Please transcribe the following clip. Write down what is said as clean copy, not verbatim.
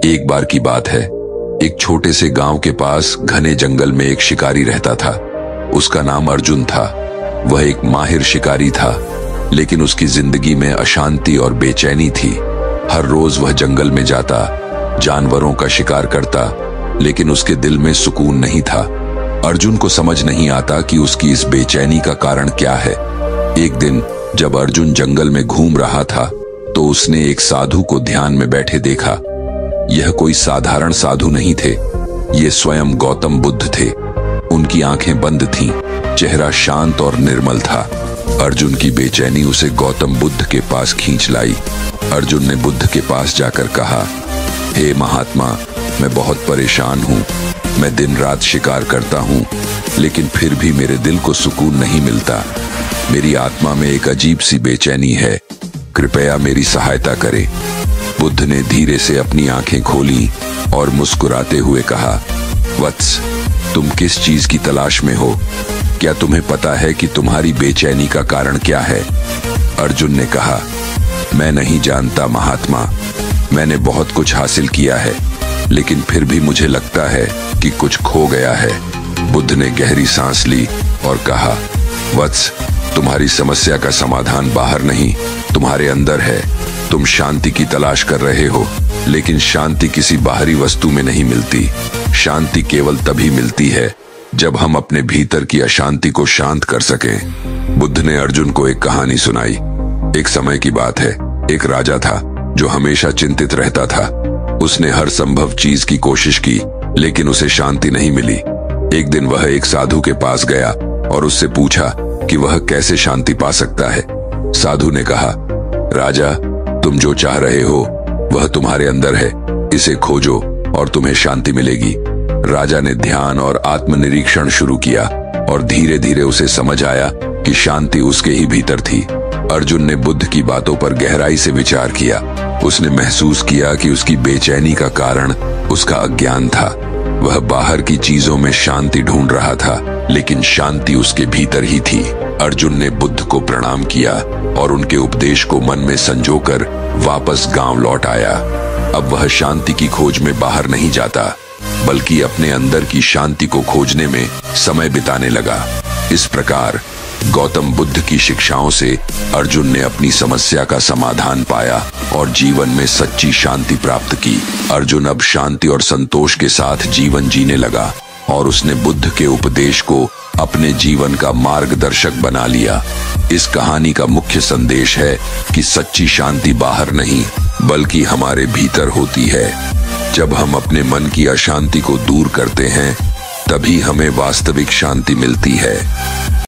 एक बार की बात है, एक छोटे से गांव के पास घने जंगल में एक शिकारी रहता था। उसका नाम अर्जुन था। वह एक माहिर शिकारी था, लेकिन उसकी जिंदगी में अशांति और बेचैनी थी। हर रोज वह जंगल में जाता, जानवरों का शिकार करता, लेकिन उसके दिल में सुकून नहीं था। अर्जुन को समझ नहीं आता कि उसकी इस बेचैनी का कारण क्या है। एक दिन जब अर्जुन जंगल में घूम रहा था, तो उसने एक साधु को ध्यान में बैठे देखा। यह कोई साधारण साधु नहीं थे, ये स्वयं गौतम बुद्ध थे। उनकी आंखें बंद थीं, चेहरा शांत और निर्मल था। अर्जुन की बेचैनी उसे गौतम बुद्ध के पास खींच लाई। अर्जुन ने बुद्ध के पास जाकर कहा, हे महात्मा, मैं बहुत परेशान हूँ। मैं दिन रात शिकार करता हूँ, लेकिन फिर भी मेरे दिल को सुकून नहीं मिलता। मेरी आत्मा में एक अजीब सी बेचैनी है, कृपया मेरी सहायता करें। बुद्ध ने धीरे से अपनी आंखें खोली और मुस्कुराते हुए कहा, वत्स, तुम किस चीज की तलाश में हो? क्या तुम्हें पता है कि तुम्हारी बेचैनी का कारण क्या है? अर्जुन ने कहा, मैं नहीं जानता महात्मा। मैंने बहुत कुछ हासिल किया है, लेकिन फिर भी मुझे लगता है कि कुछ खो गया है। बुद्ध ने गहरी सांस ली और कहा, वत्स, तुम्हारी समस्या का समाधान बाहर नहीं, तुम्हारे अंदर है। तुम शांति की तलाश कर रहे हो, लेकिन शांति किसी बाहरी वस्तु में नहीं मिलती। शांति केवल तभी मिलती है जब हम अपने भीतर की अशांति को शांत कर सकें। बुद्ध ने अर्जुन को एक कहानी सुनाई। एक समय की बात है, एक राजा था जो हमेशा चिंतित रहता था। उसने हर संभव चीज की कोशिश की, लेकिन उसे शांति नहीं मिली। एक दिन वह एक साधु के पास गया और उससे पूछा कि वह कैसे शांति पा सकता है। साधु ने कहा, राजा, तुम जो चाह रहे हो वह तुम्हारे अंदर है। इसे खोजो और तुम्हें शांति मिलेगी। राजा ने ध्यान और आत्मनिरीक्षण शुरू किया और धीरे धीरे उसे समझ आया कि शांति उसके ही भीतर थी। अर्जुन ने बुद्ध की बातों पर गहराई से विचार किया। उसने महसूस किया कि उसकी बेचैनी का कारण उसका अज्ञान था। वह बाहर की चीजों में शांति ढूंढ रहा था, लेकिन शांति उसके भीतर ही थी। अर्जुन ने बुद्ध को प्रणाम किया और उनके उपदेश को मन में संजोकर वापस गांव लौट आया। अब वह शांति की खोज में बाहर नहीं जाता, बल्कि अपने अंदर की शांति को खोजने में समय बिताने लगा। इस प्रकार गौतम बुद्ध की शिक्षाओं से अर्जुन ने अपनी समस्या का समाधान पाया और जीवन में सच्ची शांति प्राप्त की। अर्जुन अब शांति और संतोष के साथ जीवन जीने लगा और उसने बुद्ध के उपदेश को अपने जीवन का मार्गदर्शक बना लिया। इस कहानी का मुख्य संदेश है कि सच्ची शांति बाहर नहीं, बल्कि हमारे भीतर होती है। जब हम अपने मन की अशांति को दूर करते हैं, तभी हमें वास्तविक शांति मिलती है।